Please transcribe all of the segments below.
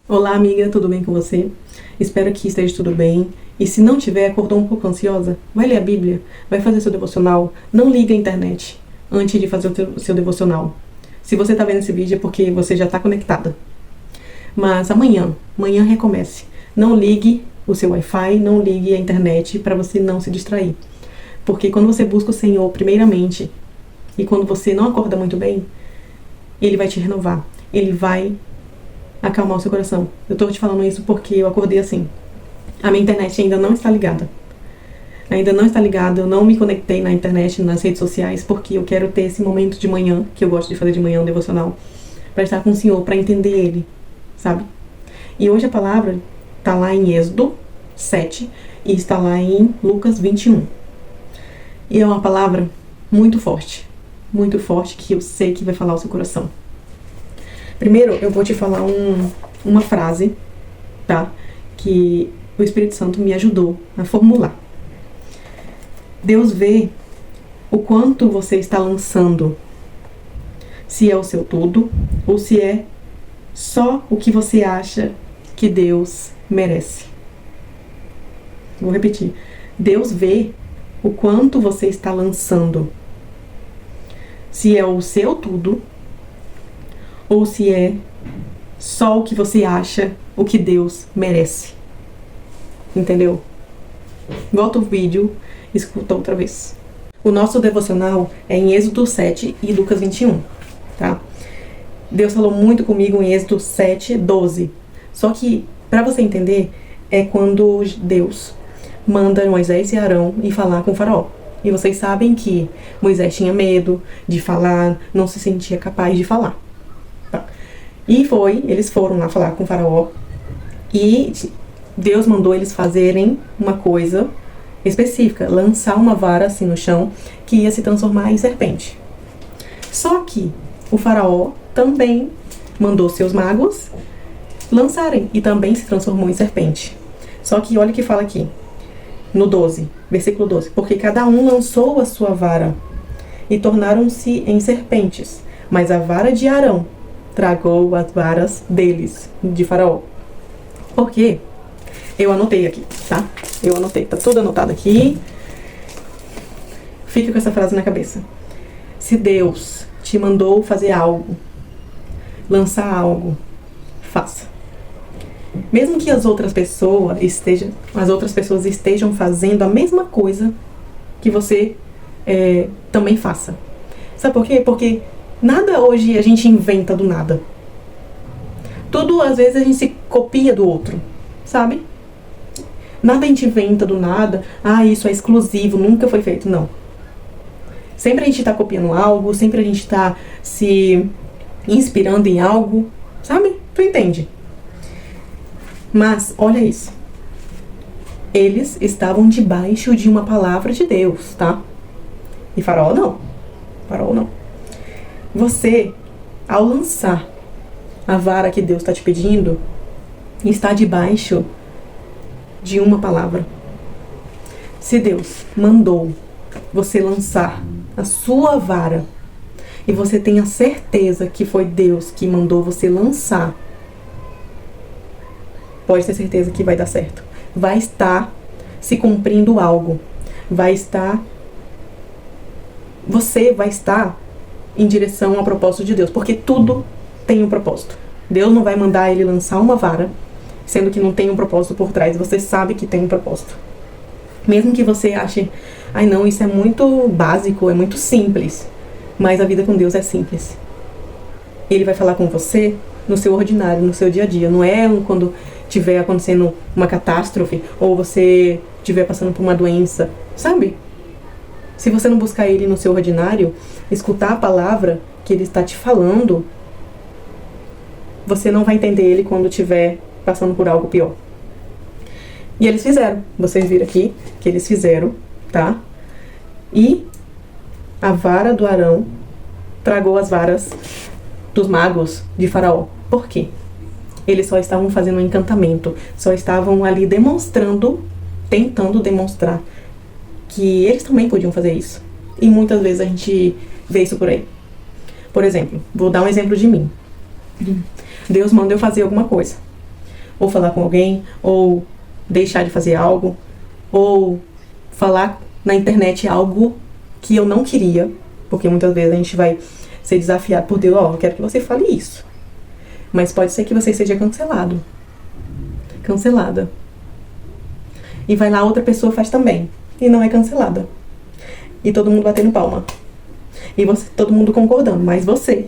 Olá, amiga, tudo bem com você? Espero que esteja tudo bem. E se não tiver, acordou um pouco ansiosa, vai ler a Bíblia, vai fazer seu devocional, não liga a internet antes de fazer o seu devocional. Se você está vendo esse vídeo é porque você já está conectada. Mas amanhã recomece. Não ligue o seu Wi-Fi, não ligue a internet para você não se distrair. Porque quando você busca o Senhor primeiramente, e quando você não acorda muito bem, Ele vai te renovar. Ele vai acalmar o seu coração. Eu tô te falando isso porque eu acordei assim. A minha internet ainda não está ligada. Ainda não está ligada, eu não me conectei na internet, nas redes sociais, porque eu quero ter esse momento de manhã, que eu gosto de fazer de manhã, um devocional, para estar com o Senhor, para entender Ele, sabe? E hoje a palavra está lá em Êxodo 7 e está lá em Lucas 21. E é uma palavra muito forte, que eu sei que vai falar o seu coração. Primeiro, eu vou te falar uma frase, tá? Que o Espírito Santo me ajudou a formular. Deus vê o quanto você está lançando. Se é o seu tudo ou se é só o que você acha que Deus merece. Vou repetir. Deus vê o quanto você está lançando. Se é o seu tudo ou se é só o que você acha, o que Deus merece. Entendeu? Volta o vídeo, escuta outra vez. O nosso devocional é em Êxodo 7 e Lucas 21, tá? Deus falou muito comigo em Êxodo 7, 12. Só que, para você entender, é quando Deus manda Moisés e Arão ir falar com o faraó. E vocês sabem que Moisés tinha medo de falar, não se sentia capaz de falar. E eles foram lá falar com o faraó e Deus mandou eles fazerem uma coisa específica, lançar uma vara assim no chão que ia se transformar em serpente. Só que o faraó também mandou seus magos lançarem e também se transformou em serpente. Só que olha o que fala aqui, no 12, versículo 12. Porque cada um lançou a sua vara e tornaram-se em serpentes, mas a vara de Arão tragou as varas deles, de faraó. Por quê? Eu anotei aqui, tá? Tá tudo anotado aqui. Fica com essa frase na cabeça. Se Deus te mandou fazer algo, lançar algo, faça. Mesmo que as outras pessoas estejam fazendo a mesma coisa que você também faça. Sabe por quê? Porque nada hoje a gente inventa do nada. Tudo, às vezes, a gente se copia do outro, sabe? Nada a gente inventa do nada. Ah, isso é exclusivo, nunca foi feito. Não. Sempre a gente tá copiando algo, sempre a gente tá se inspirando em algo, sabe? Tu entende? Mas, olha isso. Eles estavam debaixo de uma palavra de Deus, tá? E Faraó não. Você, ao lançar a vara que Deus está te pedindo, está debaixo de uma palavra. Se Deus mandou você lançar a sua vara e você tem a certeza que foi Deus que mandou você lançar, pode ter certeza que vai dar certo. Vai estar se cumprindo algo. Você vai estar em direção ao propósito de Deus, porque tudo tem um propósito. Deus não vai mandar ele lançar uma vara, sendo que não tem um propósito por trás. Você sabe que tem um propósito. Mesmo que você ache, ai não, isso é muito básico, é muito simples. Mas a vida com Deus é simples. Ele vai falar com você no seu ordinário, no seu dia a dia. Não é quando estiver acontecendo uma catástrofe ou você estiver passando por uma doença, sabe? Se você não buscar ele no seu ordinário, escutar a palavra que ele está te falando, você não vai entender ele quando estiver passando por algo pior. E eles fizeram. Vocês viram aqui que eles fizeram, tá? E a vara do Arão tragou as varas dos magos de Faraó. Por quê? Eles só estavam fazendo um encantamento, só estavam ali tentando demonstrar que eles também podiam fazer isso. E muitas vezes a gente vê isso por aí. Por exemplo, vou dar um exemplo de mim. Deus manda eu fazer alguma coisa. ou falar com alguém, ou deixar de fazer algo, ou falar na internet algo que eu não queria, porque muitas vezes a gente vai ser desafiado por Deus, eu quero que você fale isso. Mas pode ser que você seja cancelado. Cancelada. E vai lá, outra pessoa faz também. E não é cancelada. E todo mundo batendo palma. E todo mundo concordando. Mas você,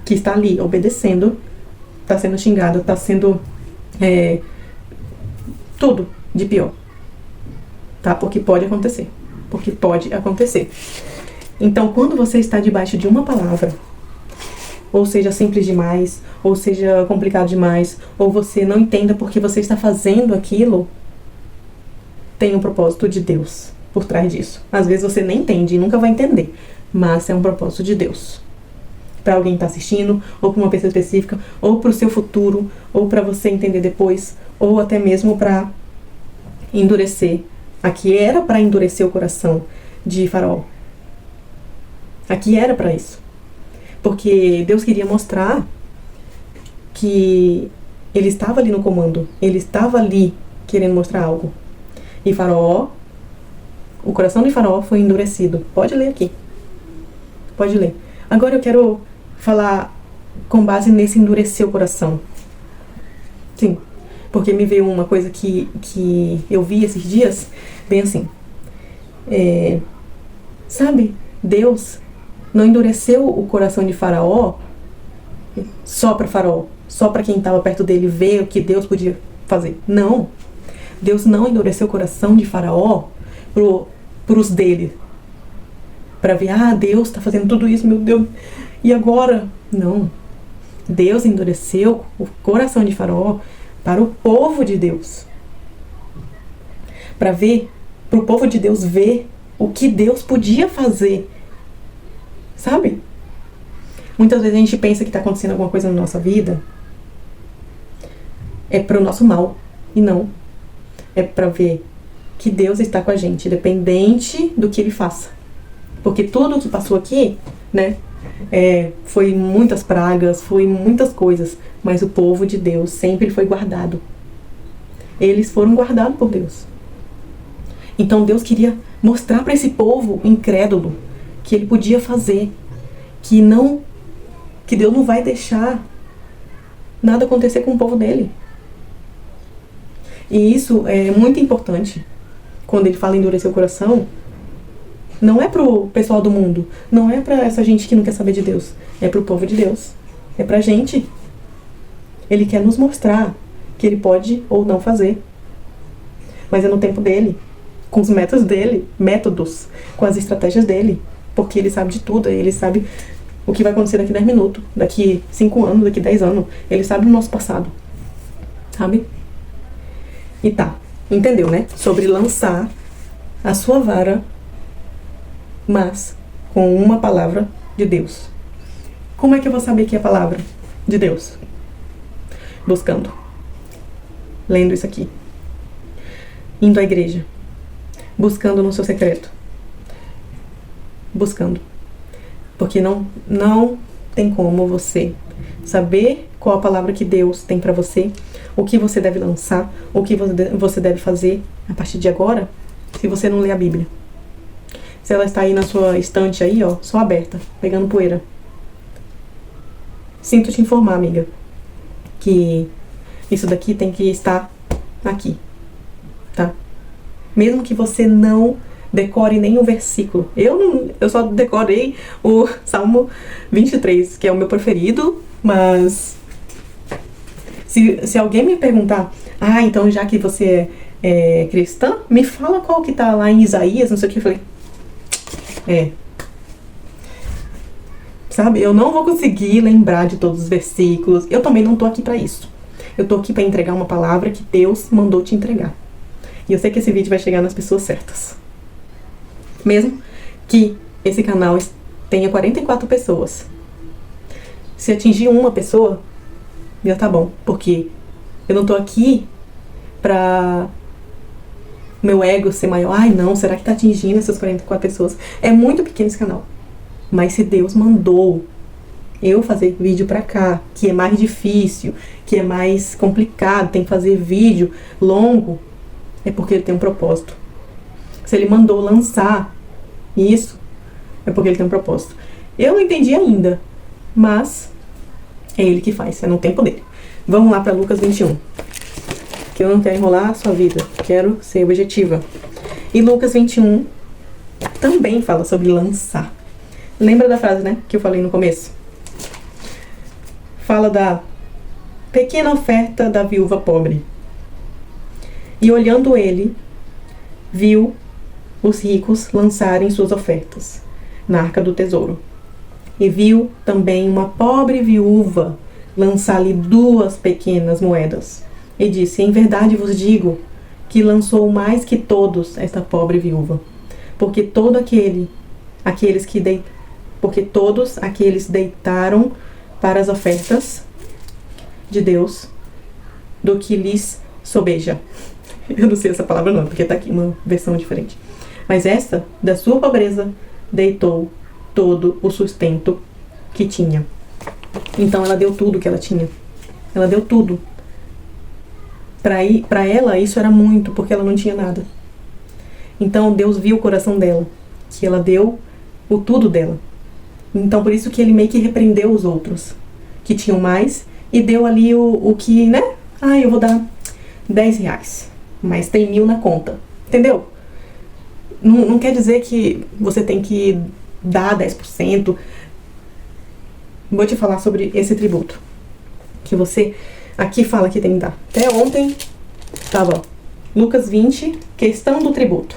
que está ali obedecendo, está sendo xingado, está sendo tudo de pior. Tá? Porque pode acontecer. Porque pode acontecer. Então, quando você está debaixo de uma palavra, ou seja simples demais, ou seja complicado demais, ou você não entenda porque você está fazendo aquilo, tem um propósito de Deus por trás disso. Às vezes você nem entende e nunca vai entender, mas é um propósito de Deus. Para alguém que está assistindo, ou para uma pessoa específica, ou para o seu futuro, ou para você entender depois, ou até mesmo para endurecer. Aqui era para endurecer o coração de Faraó. Aqui era para isso. Porque Deus queria mostrar que ele estava ali no comando. Ele estava ali querendo mostrar algo. E Faraó, o coração de Faraó foi endurecido. Pode ler aqui. Pode ler. Agora eu quero falar com base nesse endurecer o coração. Sim. Porque me veio uma coisa que eu vi esses dias, bem assim. Sabe, Deus não endureceu o coração de Faraó só para Faraó, só para quem estava perto dele ver o que Deus podia fazer. Não. Deus não endureceu o coração de Faraó pros dele. Para ver, Deus está fazendo tudo isso, meu Deus. E agora? Não. Deus endureceu o coração de Faraó para o povo de Deus. Para o povo de Deus ver o que Deus podia fazer. Sabe? Muitas vezes a gente pensa que está acontecendo alguma coisa na nossa vida é para o nosso mal. E não. É para ver que Deus está com a gente, independente do que Ele faça. Porque tudo que passou aqui, né? Foi muitas pragas, foi muitas coisas. Mas o povo de Deus sempre foi guardado. Eles foram guardados por Deus. Então Deus queria mostrar para esse povo incrédulo que Ele podia fazer, que Deus não vai deixar nada acontecer com o povo dele. E isso é muito importante. Quando Ele fala em endurecer o coração, não é pro pessoal do mundo, não é pra essa gente que não quer saber de Deus, é pro povo de Deus, é pra gente. Ele quer nos mostrar que Ele pode ou não fazer, mas é no tempo dele, com os métodos, com as estratégias dele, porque Ele sabe de tudo. Ele sabe o que vai acontecer daqui 10 minutos, daqui 5 anos, daqui 10 anos. Ele sabe do nosso passado, sabe? E entendeu, né? Sobre lançar a sua vara, mas com uma palavra de Deus. Como é que eu vou saber que é a palavra de Deus? Buscando. Lendo isso aqui. Indo à igreja. Buscando no seu secreto. Buscando. Porque não tem como você saber qual a palavra que Deus tem pra você, o que você deve lançar, o que você deve fazer a partir de agora, se você não ler a Bíblia. Se ela está aí na sua estante aí, só aberta, pegando poeira. Sinto te informar, amiga, que isso daqui tem que estar aqui, tá? Mesmo que você não decore nenhum versículo. Eu só decorei o Salmo 23, que é o meu preferido, mas se alguém me perguntar, então já que você é cristã, me fala qual que tá lá em Isaías, não sei o que, eu falei, sabe, eu não vou conseguir lembrar de todos os versículos. Eu também não tô aqui pra isso. Eu tô aqui pra entregar uma palavra que Deus mandou te entregar. E eu sei que esse vídeo vai chegar nas pessoas certas. Mesmo que esse canal tenha 44 pessoas. Se atingir uma pessoa, já tá bom. Porque eu não tô aqui pra meu ego ser maior. Não, será que tá atingindo essas 44 pessoas? É muito pequeno esse canal. Mas se Deus mandou eu fazer vídeo pra cá, que é mais difícil, que é mais complicado, tem que fazer vídeo longo, é porque ele tem um propósito. Se ele mandou lançar isso, é porque ele tem um propósito. Eu não entendi ainda, mas é ele que faz, é no tempo dele. Vamos lá para Lucas 21. Que eu não quero enrolar a sua vida, quero ser objetiva. E Lucas 21 também fala sobre lançar. Lembra da frase, né, que eu falei no começo? Fala da pequena oferta da viúva pobre. E olhando ele, viu os ricos lançarem suas ofertas na arca do tesouro. E viu também uma pobre viúva lançar-lhe 2 pequenas moedas. E disse: em verdade vos digo que lançou mais que todos esta pobre viúva, porque todos aqueles deitaram para as ofertas de Deus do que lhes sobeja. Eu não sei essa palavra não, porque tá aqui uma versão diferente. Mas esta, da sua pobreza, deitou todo o sustento que tinha. Então ela deu tudo que ela tinha. Ela deu tudo. Para ela isso era muito, porque ela não tinha nada. Então Deus viu o coração dela, que ela deu o tudo dela. Então por isso que ele meio que repreendeu os outros que tinham mais e deu ali o que, né? Eu vou dar 10 reais, mas tem 1.000 na conta. Entendeu? Não quer dizer que você tem que dar 10%. Vou te falar sobre esse tributo. Que você aqui fala que tem que dar. Até ontem estava Lucas 20, questão do tributo.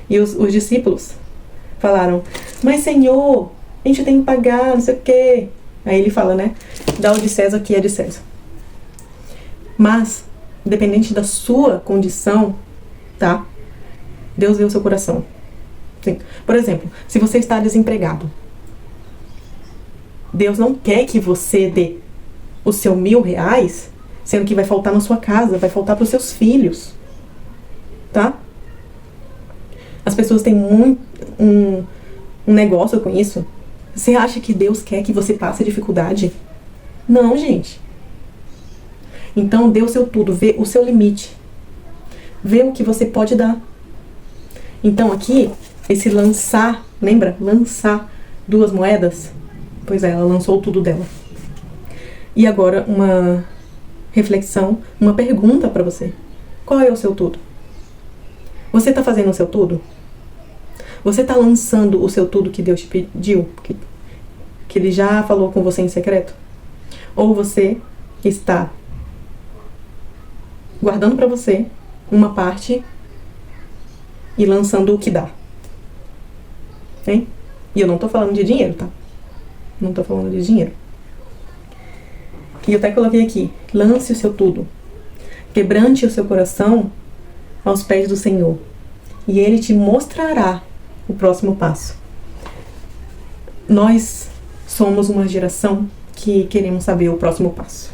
E os discípulos falaram: mas Senhor, a gente tem que pagar, não sei o quê. Aí ele fala, né? Dá o de César que é de César. Mas, independente da sua condição, tá? Deus vê o seu coração. Sim. Por exemplo, se você está desempregado, Deus não quer que você dê o seu 1.000 reais, sendo que vai faltar na sua casa, vai faltar para os seus filhos, tá? As pessoas têm muito um negócio com isso. Você acha que Deus quer que você passe dificuldade? Não, gente. Então, dê o seu tudo, vê o seu limite. Vê o que você pode dar. Então, aqui, esse lançar, lembra? Lançar 2 moedas? Pois é, ela lançou tudo dela. E agora, uma reflexão, uma pergunta para você. Qual é o seu tudo? Você está fazendo o seu tudo? Você está lançando o seu tudo que Deus te pediu? Que Ele já falou com você em secreto? Ou você está guardando para você uma parte e lançando o que dá? Hein? E eu não tô falando de dinheiro, tá? Não tô falando de dinheiro. E eu até coloquei aqui: lance o seu tudo. Quebrante o seu coração aos pés do Senhor. E Ele te mostrará o próximo passo. Nós somos uma geração que queremos saber o próximo passo.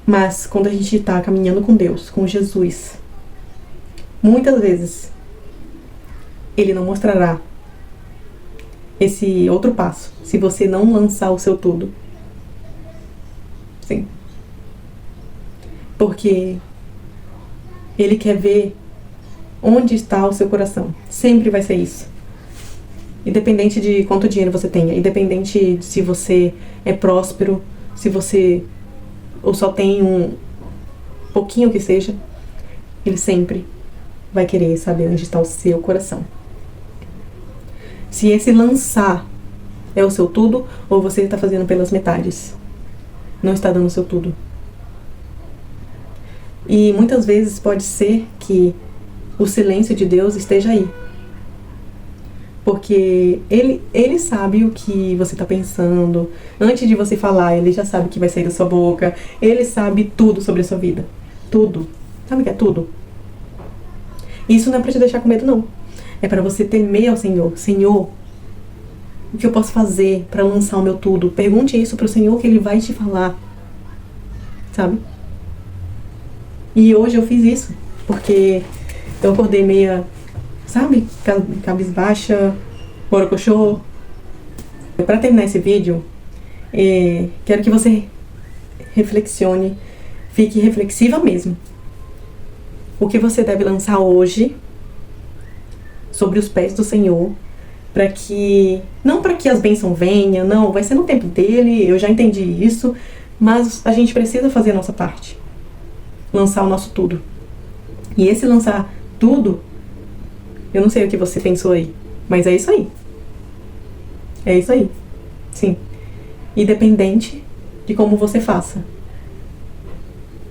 Mas quando a gente está caminhando com Deus, com Jesus, muitas vezes Ele não mostrará esse outro passo se você não lançar o seu tudo. Sim. Porque Ele quer ver onde está o seu coração. Sempre vai ser isso. Independente de quanto dinheiro você tenha, independente de se você é próspero, se você ou só tem um pouquinho que seja, Ele sempre vai querer saber onde está o seu coração. Se esse lançar é o seu tudo, ou você está fazendo pelas metades, não está dando o seu tudo. E muitas vezes pode ser que o silêncio de Deus esteja aí. Porque Ele sabe o que você está pensando. Antes de você falar, Ele já sabe o que vai sair da sua boca. Ele sabe tudo sobre a sua vida. Tudo. Sabe o que é tudo? Isso não é para te deixar com medo, não. É para você temer ao Senhor. Senhor, o que eu posso fazer para lançar o meu tudo? Pergunte isso para o Senhor, que Ele vai te falar. Sabe? E hoje eu fiz isso. Porque eu acordei meia, sabe, cabisbaixa, borocochô. Para terminar esse vídeo, quero que você reflexione, fique reflexiva mesmo. O que você deve lançar hoje sobre os pés do Senhor, não para que as bênçãos venham, não, vai ser no tempo dele, eu já entendi isso, mas a gente precisa fazer a nossa parte, lançar o nosso tudo. E esse lançar tudo, eu não sei o que você pensou aí, mas é isso aí. É isso aí, sim. Independente de como você faça,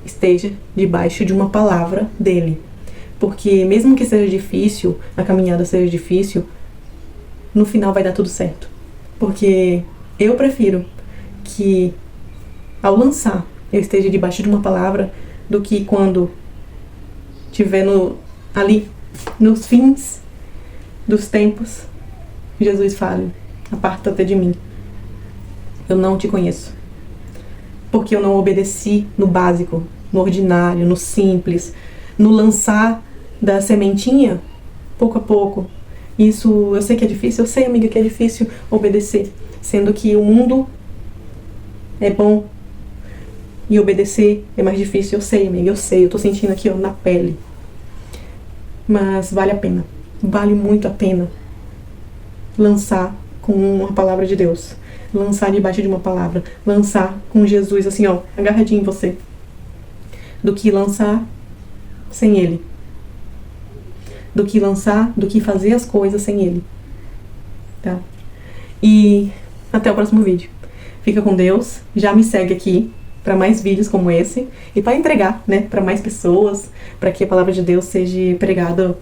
esteja debaixo de uma palavra dele. Porque mesmo que seja difícil, a caminhada seja difícil, no final vai dar tudo certo. Porque eu prefiro que ao lançar eu esteja debaixo de uma palavra do que quando estiver ali nos fins dos tempos, Jesus fale: aparta-te de mim, eu não te conheço. Porque eu não obedeci no básico, no ordinário, no simples, no lançar da sementinha, pouco a pouco. Isso eu sei que é difícil, eu sei, amiga, que é difícil obedecer, sendo que o mundo é bom e obedecer é mais difícil. Eu sei, amiga, eu sei, eu tô sentindo aqui, ó, na pele. Mas vale a pena, vale muito a pena lançar com a palavra de Deus, lançar debaixo de uma palavra, lançar com Jesus assim, ó, agarradinho em você, do que lançar sem ele, do que fazer as coisas sem ele, tá? E até o próximo vídeo. Fica com Deus, já me segue aqui para mais vídeos como esse e para entregar, né, para mais pessoas, para que a palavra de Deus seja pregada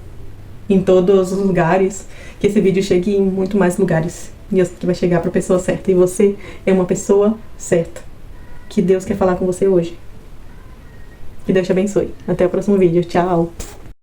em todos os lugares, que esse vídeo chegue em muito mais lugares e que vai chegar para a pessoa certa. E você é uma pessoa certa que Deus quer falar com você hoje. Que Deus te abençoe. Até o próximo vídeo. Tchau!